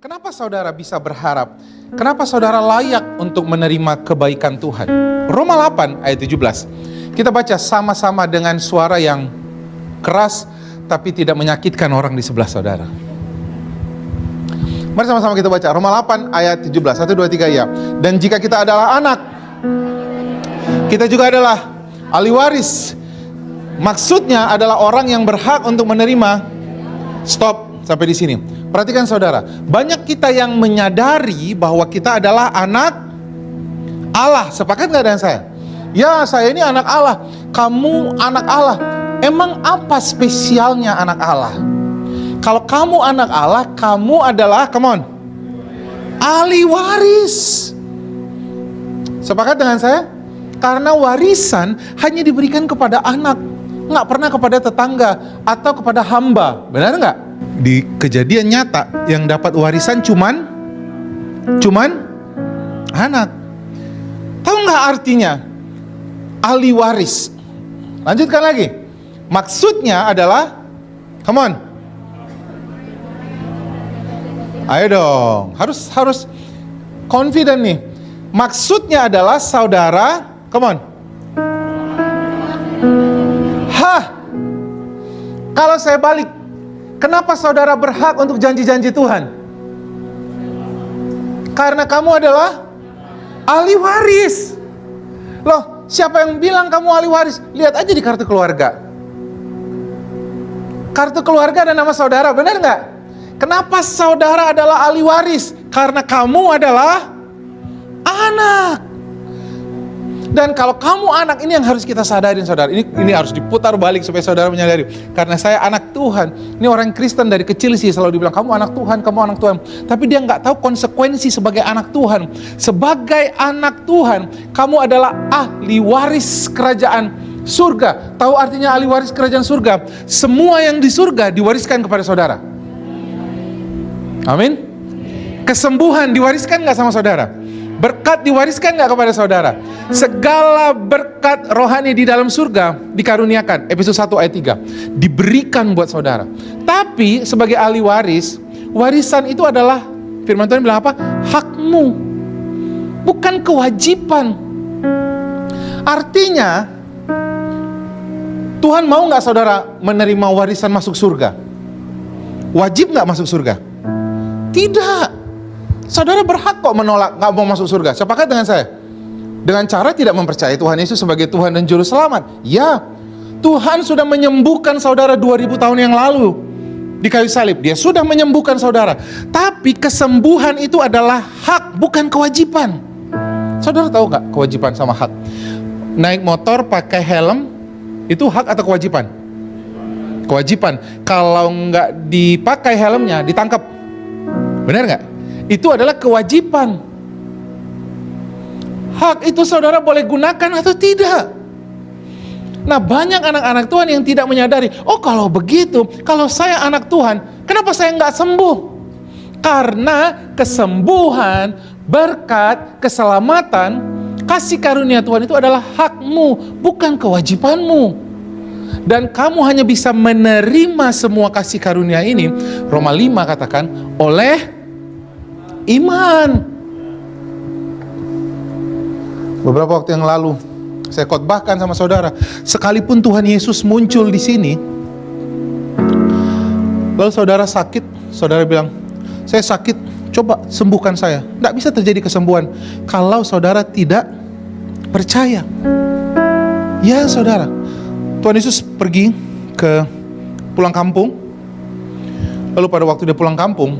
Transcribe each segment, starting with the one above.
Kenapa saudara bisa berharap? Kenapa saudara layak untuk menerima kebaikan Tuhan? Roma 8 ayat 17. Kita baca sama-sama dengan suara yang keras tapi tidak menyakitkan orang di sebelah saudara. Mari sama-sama kita baca Roma 8 ayat 17. 1, 2, 3 ya. Dan jika kita adalah anak, kita juga adalah ahli waris. Maksudnya adalah orang yang berhak untuk menerima. Stop sampai di sini. Perhatikan saudara, banyak kita yang menyadari bahwa kita adalah anak Allah. Sepakat gak dengan saya? Ya, saya ini anak Allah. Kamu anak Allah. Emang apa spesialnya anak Allah? Kalau kamu anak Allah, kamu adalah, come on, ahli waris. Sepakat dengan saya? Karena warisan hanya diberikan kepada anak, nggak pernah kepada tetangga atau kepada hamba. Benar nggak? Di kejadian nyata yang dapat warisan cuman anak. Tahu nggak artinya ahli waris? Lanjutkan lagi. Maksudnya adalah, come on, ayo dong, harus confident nih. Maksudnya adalah saudara, come on. Kalau saya balik, kenapa saudara berhak untuk janji-janji Tuhan? Karena kamu adalah ahli waris. Loh, siapa yang bilang kamu ahli waris? Lihat aja di kartu keluarga. Kartu keluarga ada nama saudara, benar nggak? Kenapa saudara adalah ahli waris? Karena kamu adalah anak. Dan kalau kamu anak, ini yang harus kita sadarin saudara. Ini harus diputar balik supaya saudara menyadari. Karena saya anak Tuhan. Ini orang Kristen dari kecil sih selalu dibilang, kamu anak Tuhan, kamu anak Tuhan. Tapi dia nggak tahu konsekuensi sebagai anak Tuhan. Sebagai anak Tuhan, kamu adalah ahli waris kerajaan surga. Tahu artinya ahli waris kerajaan surga? Semua yang di surga diwariskan kepada saudara. Amin. Kesembuhan diwariskan nggak sama saudara? Berkat diwariskan nggak kepada saudara? Segala berkat rohani di dalam surga dikaruniakan. Efesus 1 ayat 3 diberikan buat saudara. Tapi sebagai ahli waris, warisan itu adalah, firman Tuhan bilang apa? Hakmu, bukan kewajiban. Artinya Tuhan mau nggak saudara menerima warisan masuk surga? Wajib nggak masuk surga? Tidak. Saudara berhak kok menolak nggak mau masuk surga. Sepakat dengan saya? Dengan cara tidak mempercayai Tuhan Yesus sebagai Tuhan dan Juru Selamat. Ya, Tuhan sudah menyembuhkan saudara 2000 tahun yang lalu di kayu salib. Dia sudah menyembuhkan saudara. Tapi kesembuhan itu adalah hak, bukan kewajiban. Saudara tahu nggak kewajiban sama hak? Naik motor pakai helm itu hak atau kewajiban? Kewajiban. Kalau nggak dipakai helmnya ditangkap. Benar nggak? Itu adalah kewajiban. Hak itu saudara boleh gunakan atau tidak. Nah, banyak anak-anak Tuhan yang tidak menyadari, oh kalau begitu, kalau saya anak Tuhan, kenapa saya nggak sembuh? Karena kesembuhan, berkat, keselamatan, kasih karunia Tuhan itu adalah hakmu, bukan kewajibanmu. Dan kamu hanya bisa menerima semua kasih karunia ini, Roma 5 katakan, oleh iman. Beberapa waktu yang lalu saya khotbahkan sama saudara, sekalipun Tuhan Yesus muncul di sini, lalu saudara sakit, saudara bilang, saya sakit, coba sembuhkan saya. Tidak bisa terjadi kesembuhan kalau saudara tidak percaya. Ya saudara, Tuhan Yesus pergi ke pulang kampung. Lalu pada waktu dia pulang kampung,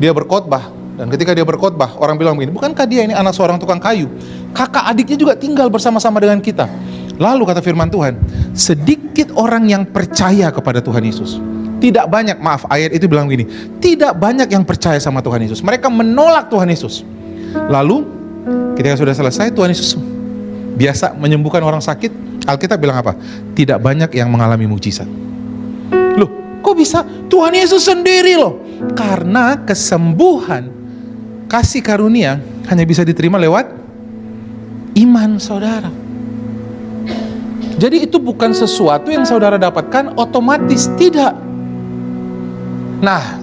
dia berkhotbah. Dan ketika dia berkhotbah, orang bilang begini, bukankah dia ini anak seorang tukang kayu? Kakak adiknya juga tinggal bersama-sama dengan kita. Lalu kata firman Tuhan, sedikit orang yang percaya kepada Tuhan Yesus. Tidak banyak, maaf, ayat itu bilang begini, tidak banyak yang percaya sama Tuhan Yesus. Mereka menolak Tuhan Yesus. Lalu ketika sudah selesai, Tuhan Yesus biasa menyembuhkan orang sakit. Alkitab bilang apa? Tidak banyak yang mengalami mujizat. Loh, kok bisa? Tuhan Yesus sendiri loh. Karena kesembuhan, kasih karunia hanya bisa diterima lewat iman saudara. Jadi itu bukan sesuatu yang saudara dapatkan otomatis, tidak. Nah,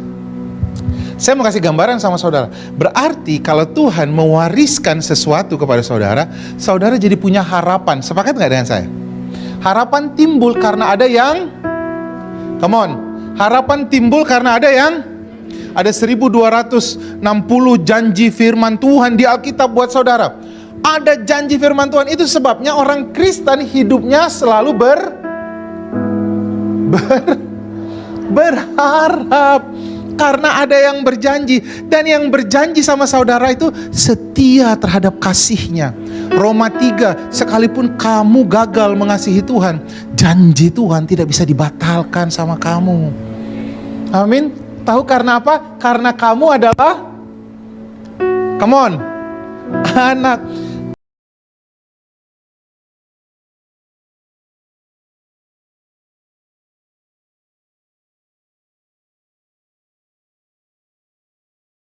Saya mau kasih gambaran sama saudara. Berarti kalau Tuhan mewariskan sesuatu kepada saudara, saudara jadi punya harapan. Sepakat nggak dengan saya? Harapan timbul karena ada yang, come on, harapan timbul karena ada yang, ada 1260 janji firman Tuhan di Alkitab buat saudara. Ada janji firman Tuhan, itu sebabnya orang Kristen hidupnya selalu berharap. Karena ada yang berjanji, dan yang berjanji sama saudara itu setia terhadap kasihnya. Roma 3, sekalipun kamu gagal mengasihi Tuhan, janji Tuhan tidak bisa dibatalkan sama kamu. Amin. Tahu karena apa? Karena kamu adalah, come on, anak.